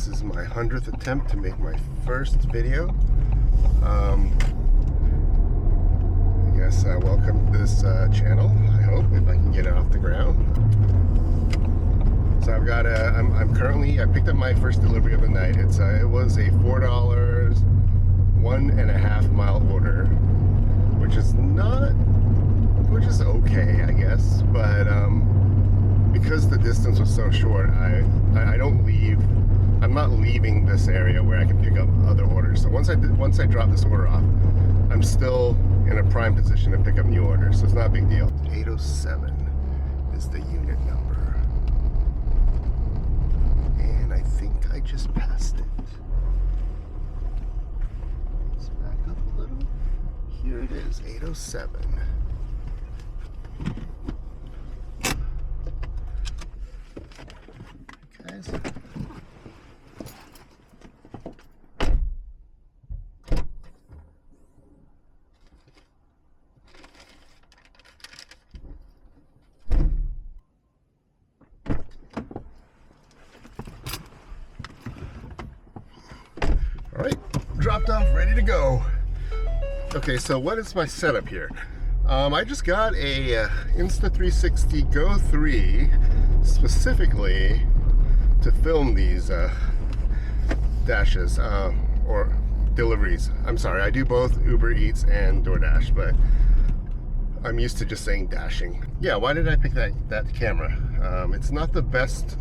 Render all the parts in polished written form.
This is my 100th attempt to make my first video. I guess welcome to this channel, I hope, if I can get it off the ground. So I've got I'm currently, I picked up my first delivery of the night. It was a $4, 1.5 mile order, which is okay, I guess, but because the distance was so short, I'm not leaving this area where I can pick up other orders. So once I drop this order off, I'm still in a prime position to pick up new orders, so it's not a big deal. 807 is the unit number, and I think I just passed it. Let's back up a little. Here it is, 807. Guys. All right, dropped off, ready to go. Okay, so what is my setup here? I just got a Insta360 Go 3 specifically to film these dashes or deliveries. I'm sorry, I do both Uber Eats and DoorDash, but I'm used to just saying dashing. Yeah, why did I pick that camera? It's not the best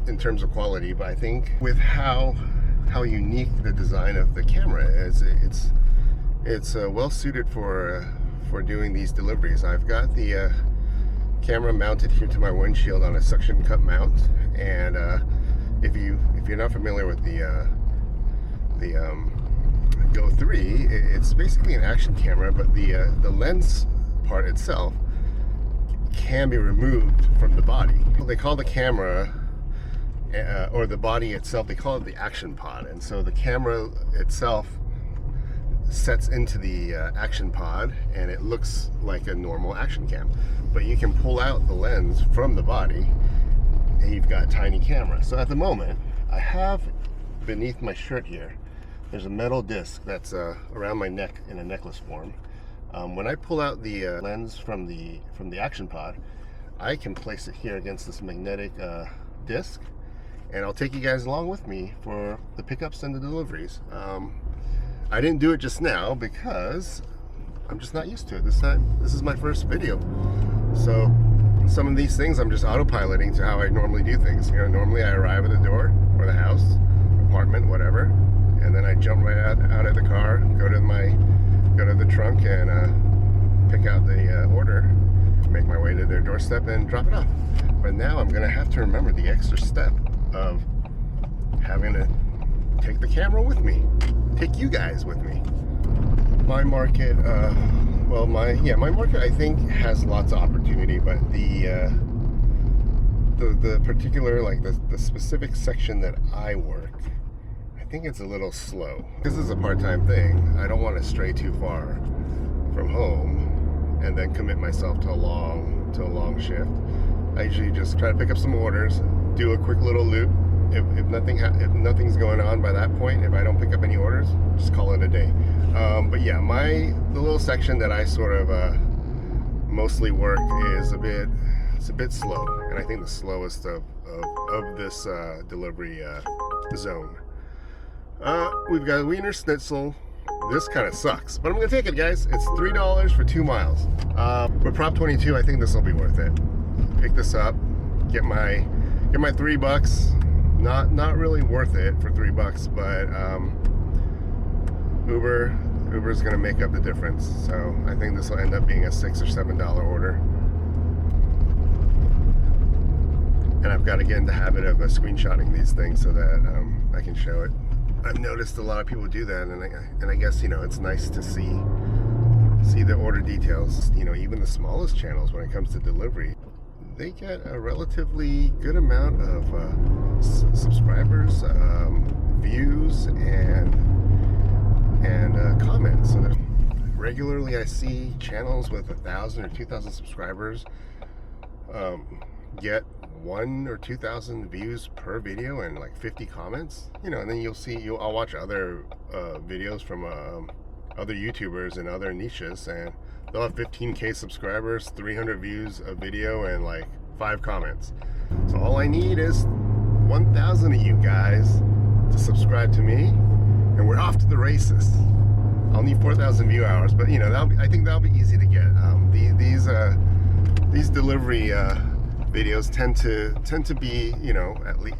in terms of quality, but I think with how unique the design of the camera is, it's well suited for doing these deliveries. I've got the camera mounted here to my windshield on a suction cup mount, and if you're not familiar with the Go 3, it's basically an action camera, but the lens part itself can be removed from the body. They call the camera or the body itself, they call it the action pod, and so the camera itself sets into the action pod, and it looks like a normal action cam, but you can pull out the lens from the body and you've got a tiny camera. So at the moment, I have beneath my shirt here, there's a metal disc that's around my neck in a necklace form. When I pull out the lens from the action pod, I can place it here against this magnetic disc, and I'll take you guys along with me for the pickups and the deliveries. I didn't do it just now because I'm just not used to it. This is my first video, so some of these things I'm just autopiloting to how I normally do things. You know, normally I arrive at the door or the house, apartment, whatever, and then I jump right out of the car, go to the trunk, and pick out the order, make my way to their doorstep, and drop it off. But now I'm gonna have to remember the extra step of having to take the camera with me, take you guys with me. My market, my market, I think, has lots of opportunity, but the particular, like the specific section that I work, I think it's a little slow. This is a part-time thing. I don't want to stray too far from home and then commit myself to a long shift. I usually just try to pick up some orders, do a quick little loop. If nothing's going on by that point, if I don't pick up any orders, just call it a day. But yeah, the little section that I sort of mostly work is a bit slow, and I think the slowest of this delivery zone. We've got Wiener Schnitzel. This kind of sucks, but I'm gonna take it, guys. It's $3 for 2 miles. With Prop 22, I think this will be worth it. Pick this up, get my $3. Not really worth it for $3, but Uber's gonna make up the difference. So I think this will end up being a $6 or $7 order. And I've got to get in the habit of screenshotting these things so that I can show it. I've noticed a lot of people do that, and I guess, you know, it's nice to see the order details. You know, even the smallest channels, when it comes to delivery, they get a relatively good amount of subscribers, views, and comments. So that regularly I see channels with 1,000 or 2,000 subscribers get 1,000 or 2,000 views per video and like 50 comments, you know, and then I'll watch other videos from other YouTubers and other niches, and they'll have 15K subscribers, 300 views a video, and like 5 comments. So all I need is 1,000 of you guys to subscribe to me, and we're off to the races. I'll need 4,000 view hours, but you know, I think that'll be easy to get. These delivery videos tend to be, you know, at least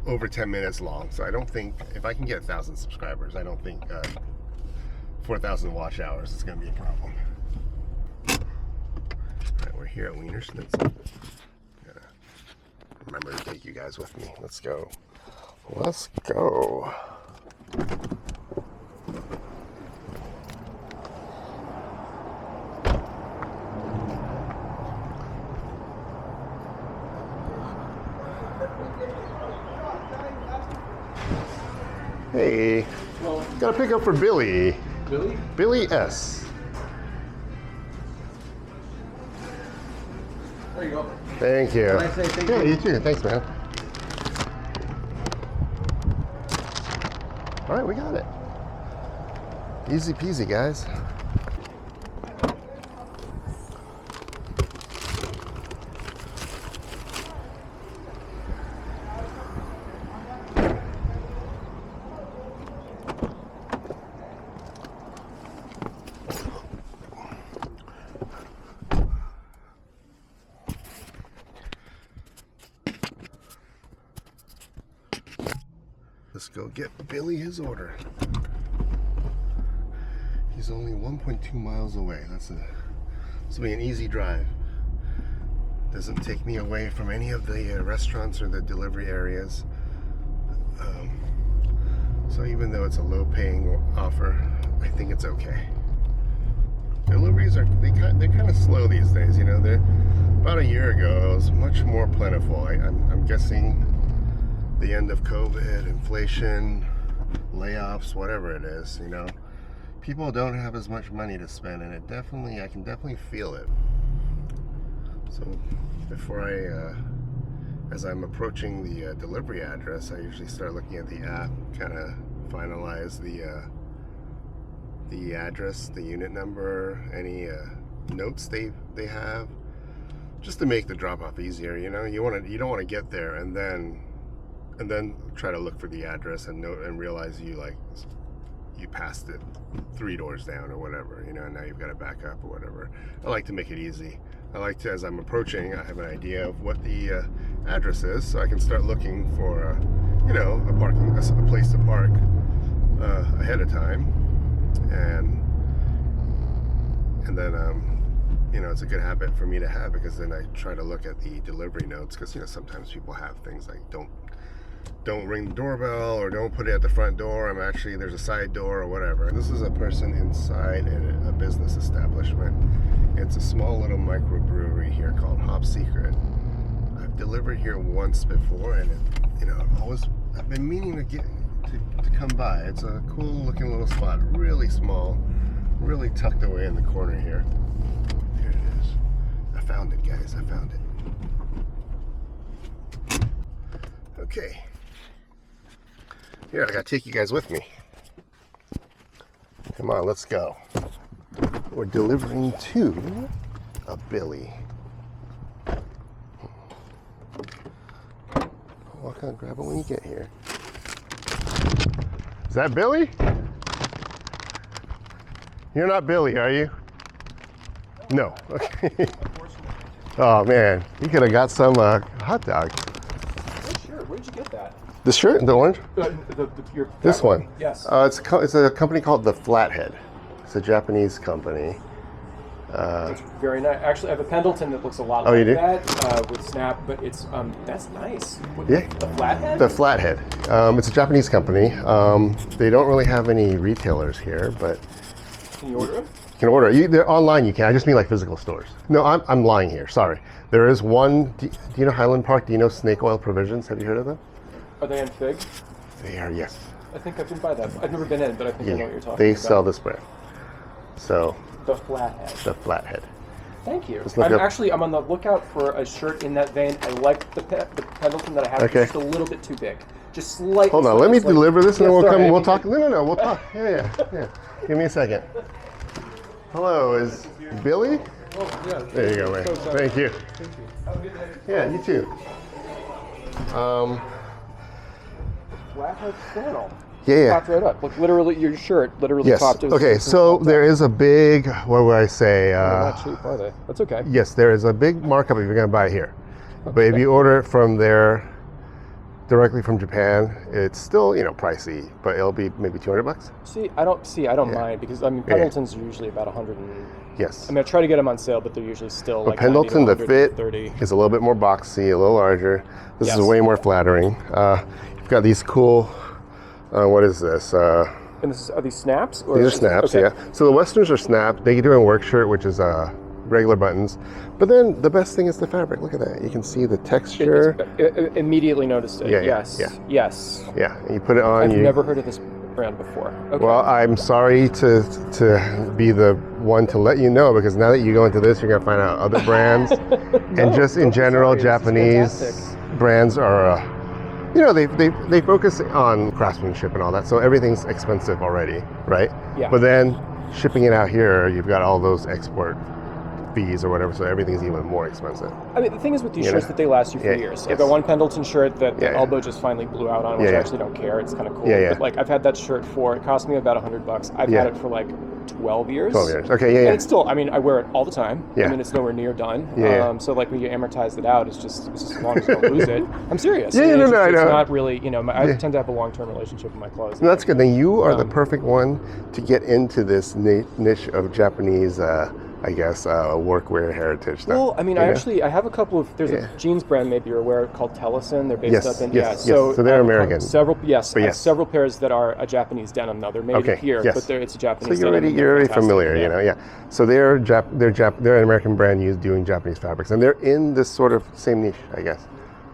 over 10 minutes long. So I don't think, if I can get 1,000 subscribers, I don't think 4,000 watch hours is going to be a problem. All right, we're here at Wiener Schnitzel. Remember to take you guys with me. Let's go. Let's go. Hey, got a pickup for Billy. Billy? Billy S. There you go. Thank you. Can I say thank yeah, you? you too. Thanks, man. All right, we got it. Easy peasy, guys. Let's go get Billy his order. He's only 1.2 miles away. This will be an easy drive. Doesn't take me away from any of the restaurants or the delivery areas. So even though it's a low-paying offer, I think it's okay. Deliveries they're kind of slow these days. You know, about a year ago it was much more plentiful. I'm guessing the end of COVID, inflation, layoffs, whatever it is, you know, people don't have as much money to spend, and I can definitely feel it. So before as I'm approaching the delivery address, I usually start looking at the app, kind of finalize the address, the unit number, any notes they have, just to make the drop off easier. You know, you don't want to get there and then try to look for the address and realize you passed it 3 doors down or whatever, you know, and now you've got to back up or whatever. I like to make it easy. I like to, as I'm approaching, I have an idea of what the address is, so I can start looking for you know, a place to park ahead of time, and then you know, it's a good habit for me to have, because then I try to look at the delivery notes, because you know, sometimes people have things like don't ring the doorbell, or don't put it at the front door. There's a side door or whatever. This is a person inside a business establishment. It's a small little microbrewery here called Hop Secret. I've delivered here once before, and you know, I've been meaning to come by. It's a cool looking little spot, really small, really tucked away in the corner here. Here it is. I found it, guys. I found it. Okay. Here, I gotta take you guys with me. Come on, let's go. We're delivering to a Billy. Walk on, grab it when you get here. Is that Billy? You're not Billy, are you? No. Okay. Oh man, you could have got some hot dog. Where did you get that? The shirt, the orange? This one. Yes. It's a company called the Flathead. It's a Japanese company. It's very nice. Actually, I have a Pendleton that looks a lot like that with snap, but it's that's nice. Yeah. The Flathead? The Flathead. It's a Japanese company. They don't really have any retailers here, but can you order them? You can order. They're online. You can. I just mean like physical stores. No, I'm lying here. Sorry. There is one. Do you know Highland Park? Do you know Snake Oil Provisions? Have you heard of them? Are they in Fig? They are. Yes. I think I've been by that. I've never been in, but I think I know what you're talking about. They sell this brand. So. The Flathead. The Flathead. Thank you. Just look up. I'm on the lookout for a shirt in that vein. I like the Pendleton that I have. Okay. It's just a little bit too big. Just slightly. Hold on, let me deliver this and then we'll come. We'll talk. No, we'll talk. Yeah. Give me a second. Hello, is Billy? Oh, yeah. There you go, man. Thank you. Have a good day. Yeah, you too. Flathead flannel. Yeah. Popped right up. Like literally, your shirt literally Yes. popped. Okay, so there is a big, what would I say? They're not cheap, are they? That's okay. Yes, there is a big markup if you're going to buy it here. Okay. But if you order it from there, directly from Japan, it's still, pricey, but it'll be maybe $200. I don't mind because Pendletons are usually about 100 and yes. I try to get them on sale, but they're usually still like Pendleton, the fit is a little bit more boxy, a little larger. This is way more flattering. You've got these cool. What is this? And are these snaps? Or these are snaps, yeah. So the Westerns are snapped. They do a work shirt, which is regular buttons. But then the best thing is the fabric. Look at that. You can see the texture. Immediately noticed it. Yeah, yes. Yeah, and you put it on. I've never heard of this brand before. Okay. Well, I'm sorry to be the one to let you know, because now that you go into this, you're going to find out other brands. And just in general, Japanese brands are... they focus on craftsmanship and all that, so everything's expensive already, right? Yeah. But then shipping it out here, you've got all those export fees or whatever, so everything's even more expensive. I mean, the thing is with these shirts that they last you for years. I've got one Pendleton shirt that the elbow just finally blew out on, which I actually don't care. It's kind of cool. But like, I've had that shirt it cost me about $100. I've had it for like 12 years. 12 years. Okay, And it's still, I wear it all the time. Yeah. I mean, it's nowhere near done. So like when you amortize it out, it's just as long as you don't lose it. I'm serious. I know. It's not really, I tend to have a long-term relationship with my clothes. No, that's good. Then you are the perfect one to get into this niche of Japanese, workwear heritage stuff. Well, I have a couple of, there's a jeans brand maybe you're aware called Tellison. They're based up in, so they're American. Several pairs that are a Japanese denim. Now they're made here, but it's a Japanese denim. So you're already familiar, So they're an American brand doing Japanese fabrics, and they're in this sort of same niche, I guess.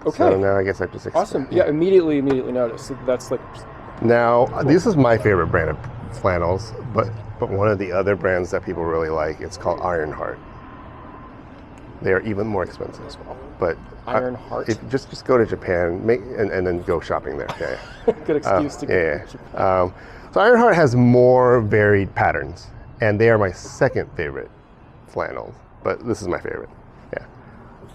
Okay. So now I guess I have to explain. Awesome. Yeah, immediately noticed. So that's like... Now, this is my favorite brand of flannels, but one of the other brands that people really like, it's called Ironheart. They are even more expensive as well. But Ironheart? Just go to Japan and then go shopping there. Yeah. Good excuse to go to Japan. So Ironheart has more varied patterns, and they are my second favorite flannels. But this is my favorite. Yeah.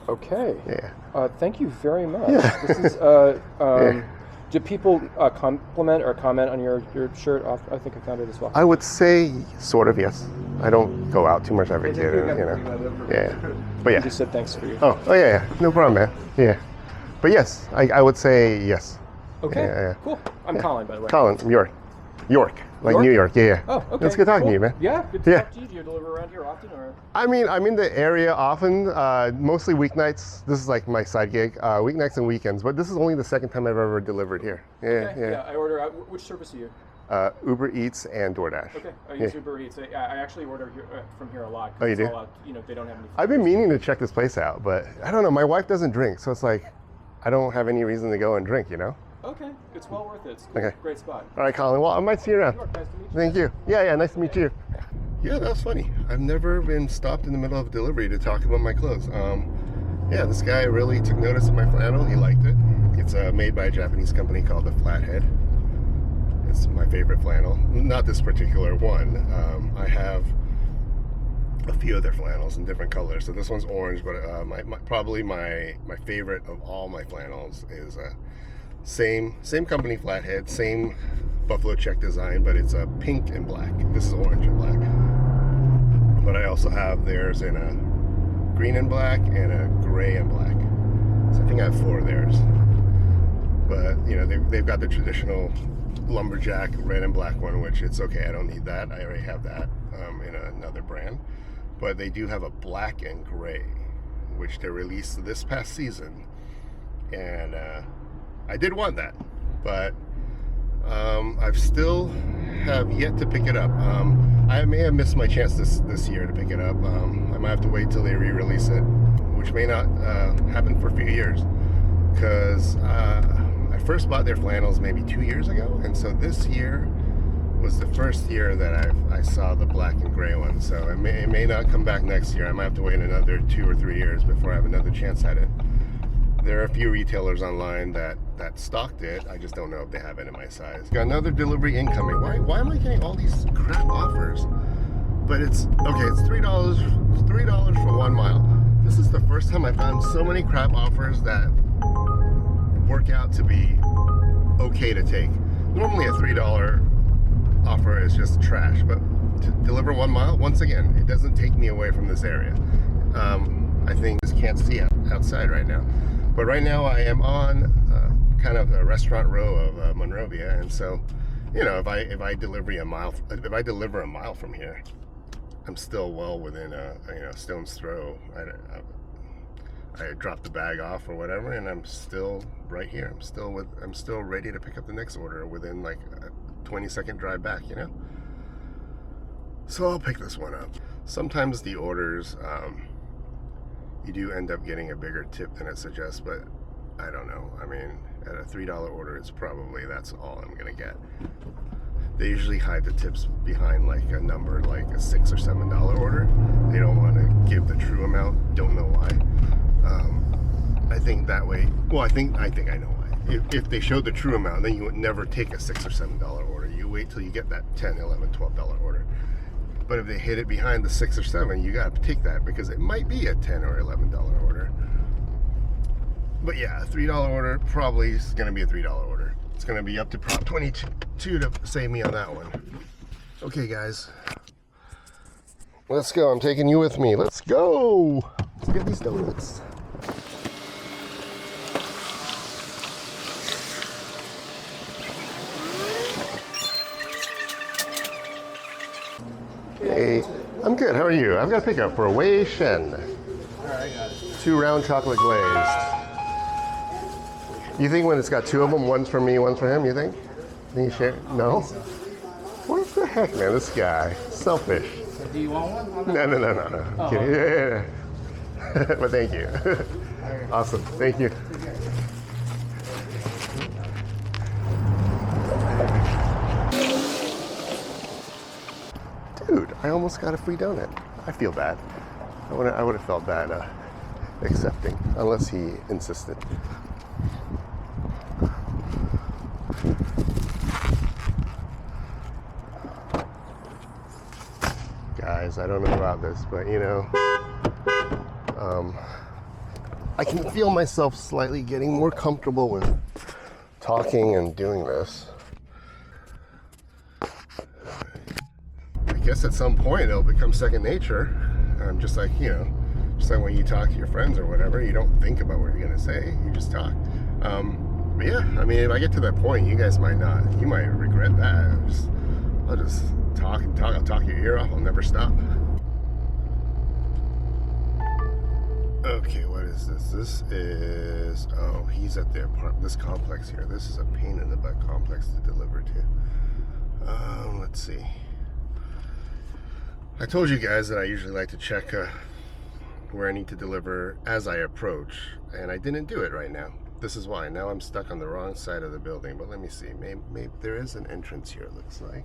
Okay. Yeah. Thank you very much. Yeah. This is... Do people compliment or comment on your shirt? I think I found it as well. I would say sort of, yes. I don't go out too much every day, Yeah. But yeah. You just said thanks for you. Oh yeah. No problem, man. Yeah. But yes, I would say yes. Okay. Yeah. Cool. I'm Colin, by the way. Colin from York. Like New York, yeah. Oh, okay. It's good talking to you, man. Yeah, good to talk to you. Do you deliver around here often, or? I'm in the area often, mostly weeknights. This is like my side gig, weeknights and weekends. But this is only the second time I've ever delivered here. Yeah. I order. Which service are you? UberEats and DoorDash. Okay, I use UberEats. I actually order from here a lot. Oh, you do? They don't have any. I've been meaning to check this place out, but I don't know. My wife doesn't drink, so it's like I don't have any reason to go and drink. Okay, it's well worth it. It's cool. Okay. Great spot. All right, Colin. Well, I might see you around. Sure, nice to meet you. Thank you. Yeah, nice to meet you. Yeah, that's funny. I've never been stopped in the middle of delivery to talk about my clothes. This guy really took notice of my flannel. He liked it. It's made by a Japanese company called the Flathead. It's my favorite flannel. Not this particular one. I have a few of their flannels in different colors. So this one's orange, but probably my favorite of all my flannels is same company, Flathead, same buffalo check design, but it's a pink and black. This is orange and black. But I also have theirs in a green and black and a gray and black. So I think I have 4 of theirs. But they've got the traditional lumberjack red and black one, which it's okay. I don't need that. I already have that in another brand. But they do have a black and gray, which they released this past season, and I did want that, but I've still have yet to pick it up. I may have missed my chance this year to pick it up. I might have to wait till they re-release it, which may not happen for a few years, because I first bought their flannels maybe 2 years ago, and so this year was the first year that I saw the black and gray one, so it may not come back next year. I might have to wait another 2 or 3 years before I have another chance at it. There are a few retailers online that stocked it. I just don't know if they have it in my size. Got another delivery incoming. Why am I getting all these crap offers? But it's okay. It's $3 for 1 mile. This is the first time I found so many crap offers that work out to be okay to take. Normally a $3 offer is just trash, but to deliver 1 mile, once again, it doesn't take me away from this area. I think I just can't see outside right now. But right now I am on kind of the restaurant row of Monrovia, and so, you know, if I deliver a mile from here, I'm still well within a stone's throw. I dropped the bag off or whatever, and I'm still right here. I'm still ready to pick up the next order within like a 20-second drive back, you know. So I'll pick this one up. Sometimes the orders, you do end up getting a bigger tip than it suggests, but I don't know. I mean, at a $3 order, that's all I'm gonna get. They usually hide the tips behind like a number, like a $6 or $7 order. They don't want to give the true amount. Don't know why. I think that way. Well, I think I know why. If they showed the true amount, then you would never take a $6 or $7 order. You wait till you get that $10, $11, $12 order. But if they hid it behind the 6 or 7, you got to take that because it might be a $10 or $11 order. But yeah, a $3 order probably is going to be a $3 order. It's going to be up to Prop 22 to save me on that one. Okay, guys. Let's go. I'm taking you with me. Let's go. Let's get these donuts. Hey, I'm good. How are you? I've got a pickup for Wei Shen. All right, I got it. 2 round chocolate glazed. You think when it's got 2 of them, one's for me, one's for him, you think? Think you share? No? What the heck, man? This guy. Selfish. So do you want one? No. Oh, Kidding. Yeah. But thank you. Awesome. Thank you. Dude, I almost got a free donut. I feel bad. I would have felt bad accepting, unless he insisted. Guys, I don't know about this, but you know, I can feel myself slightly getting more comfortable with talking and doing this. I guess at some point it'll become second nature. Just like, you know, just like when you talk to your friends or whatever, you don't think about what you're gonna say, you just talk. But yeah, I mean, if I get to that point, you guys might not. You might regret that. I'll just talk and talk. I'll talk your ear off. I'll never stop. Okay, what is this? This is, oh, he's at this complex here. This is a pain in the butt complex to deliver to. Let's see. I told you guys that I usually like to check where I need to deliver as I approach, and I didn't do it right now. This is why. Now I'm stuck on the wrong side of the building, but let me see. Maybe there is an entrance here, it looks like.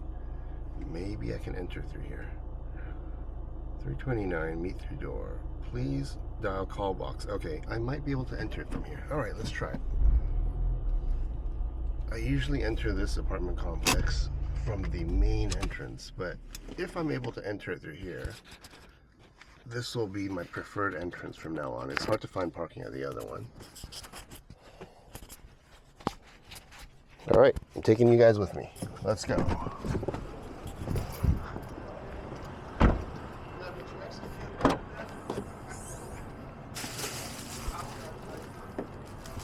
Maybe I can enter through here. 329, meet through door. Please dial call box. Okay, I might be able to enter it from here. All right, let's try it. I usually enter this apartment complex from the main entrance, but if I'm able to enter it through here, this will be my preferred entrance from now on. It's hard to find parking at the other one. All right, I'm taking you guys with me. Let's go.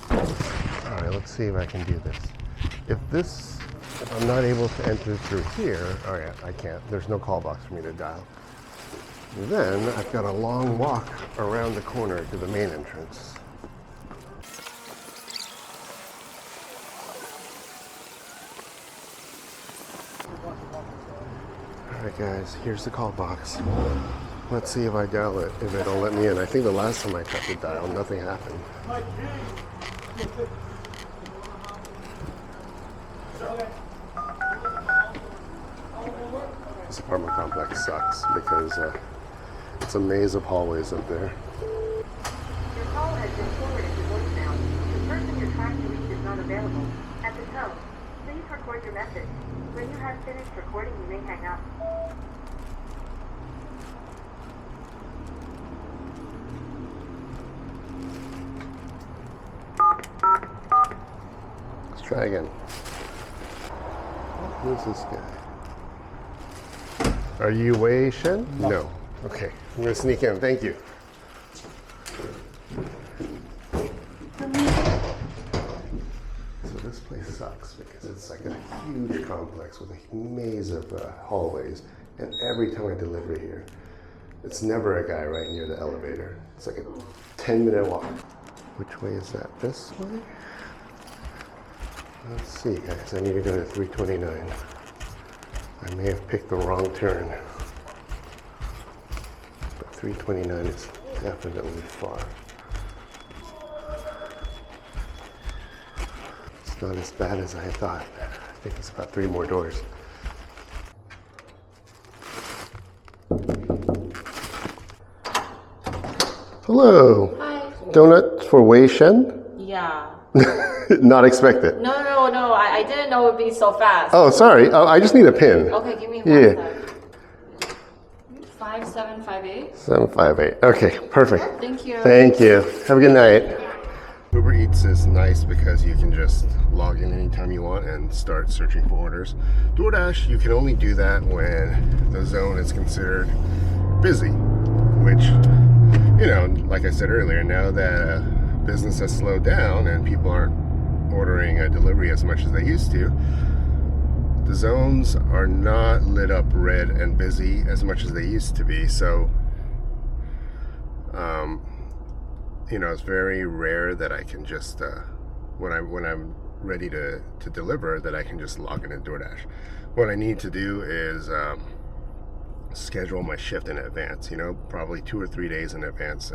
All right, let's see if I can do this. If I'm not able to enter through here, oh yeah, I can't. There's no call box for me to dial. Then I've got a long walk around the corner to the main entrance. Alright guys, here's the call box. Let's see if I dial it, if it'll let me in. I think the last time I tried to dial, nothing happened. apartment complex sucks because it's a maze of hallways up there. Your call has been forwarded to voicemail. The person you're trying to reach is not available. At the tone, please record your message. When you have finished recording, you may hang up. Let's try again. Who's this guy? Are you Wei Shen? No. Okay, I'm gonna sneak in. Thank you. So this place sucks because it's like a huge complex with a maze of hallways, and every time I deliver here, it's never a guy right near the elevator. It's like a 10-minute walk. Which way is that? This way? Let's see, guys. I need to go to 329. I may have picked the wrong turn. But 329 is definitely far. It's not as bad as I thought. I think it's about 3 more doors. Hello. Hi. Donut for Wei Shen? Yeah. Not expected. No. I didn't know it would be so fast. Oh, sorry. Oh, I just need a pin. Okay, give me one sec. 5758. 758. Okay, perfect. Thank you. Thank you. Have a good night. Uber Eats is nice because you can just log in anytime you want and start searching for orders. DoorDash, you can only do that when the zone is considered busy, which, you know, like I said earlier, now that business has slowed down and people aren't ordering a delivery as much as they used to, the zones are not lit up red and busy as much as they used to be. So you know, it's very rare that I can just when I'm ready to deliver, that I can just log into DoorDash. What I need to do is schedule my shift in advance, you know, probably 2 or 3 days in advance,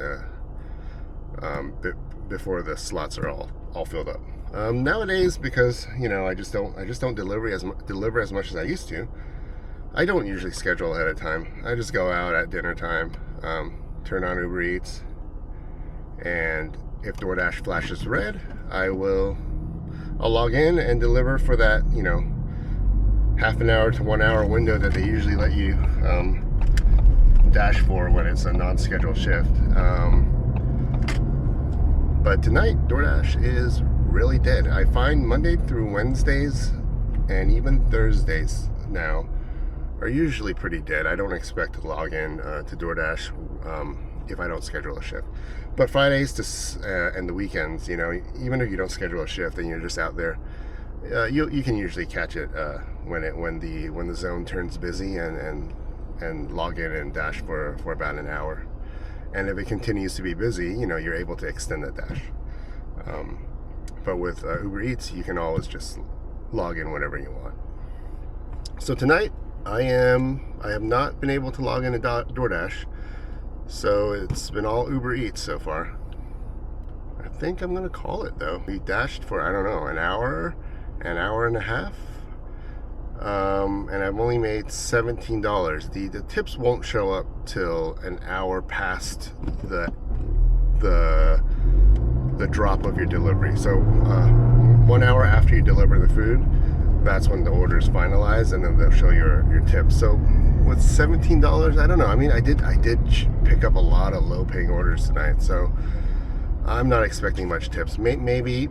before the slots are all filled up. Nowadays, because, you know, I just don't deliver as much as I used to, I don't usually schedule ahead of time. I just go out at dinner time, turn on Uber Eats, and if DoorDash flashes red, I'll log in and deliver for that, you know, half an hour to 1 hour window that they usually let you dash for when it's a non-scheduled shift. But tonight, DoorDash is really dead. I find Monday through Wednesdays and even Thursdays now are usually pretty dead. I don't expect to log in to DoorDash if I don't schedule a shift. But Fridays and the weekends, you know, even if you don't schedule a shift and you're just out there, you can usually catch it when the zone turns busy and log in and dash for about an hour. And if it continues to be busy, you know, you're able to extend that dash. But with Uber Eats, you can always just log in whenever you want. So tonight, I have not been able to log in to DoorDash, so it's been all Uber Eats so far. I think I'm gonna call it though. We dashed for, I don't know, an hour and a half, and I've only made $17. The tips won't show up till an hour past the drop of your delivery. So 1 hour after you deliver the food, that's when the order is finalized, and then they'll show your tips. So with $17, I don't know. I mean, I did pick up a lot of low-paying orders tonight, so I'm not expecting much tips. Maybe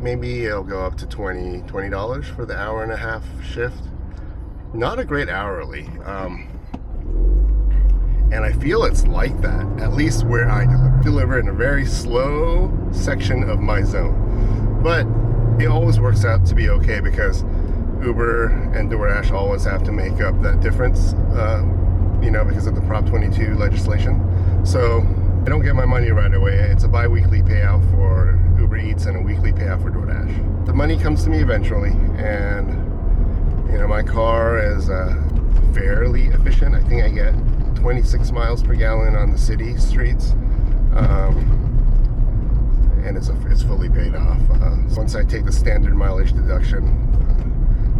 it'll go up to $20 for the hour and a half shift. Not a great hourly, and I feel it's like that, at least where I deliver in a very slow section of my zone. But it always works out to be okay because Uber and DoorDash always have to make up that difference, you know, because of the Prop 22 legislation. So I don't get my money right away. It's a bi-weekly payout for Uber Eats and a weekly payout for DoorDash. The money comes to me eventually, and, you know, my car is fairly efficient. I think I get 26 miles per gallon on the city streets, and it's fully paid off. Once I take the standard mileage deduction,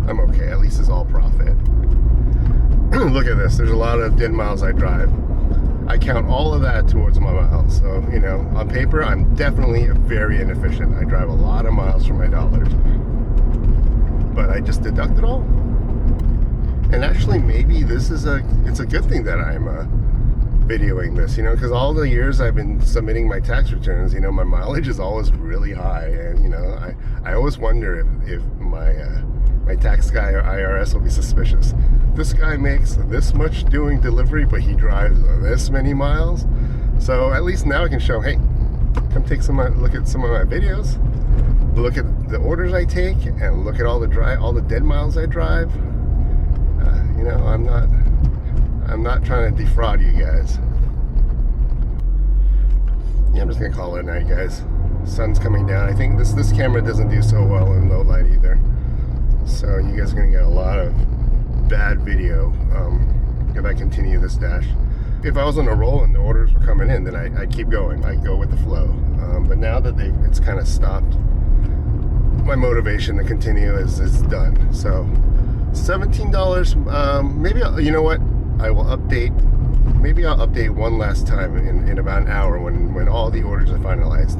I'm okay. At least it's all profit. look at this. There's a lot of dead miles I drive. I count all of that towards my miles. So, you know, on paper, I'm definitely very inefficient. I drive a lot of miles for my dollars. But I just deduct it all. And actually, maybe it's a good thing that I'm videoing this, you know, because all the years I've been submitting my tax returns, you know, my mileage is always really high. And, you know, I always wonder if my tax guy or IRS will be suspicious. This guy makes this much doing delivery, but he drives this many miles. So at least now I can show, hey, come take look at some of my videos, look at the orders I take, and look at all the dead miles I drive. You know, I'm not trying to defraud you guys. Yeah, I'm just gonna call it a night, guys. Sun's coming down. I think this camera doesn't do so well in low light either. So you guys are gonna get a lot of bad video if I continue this dash. If I was on a roll and the orders were coming in, then I keep going. I go with the flow. But now that it's kind of stopped, my motivation to continue is done. So $17. Maybe you know what? I will update. Maybe I'll update one last time in about an hour when all the orders are finalized.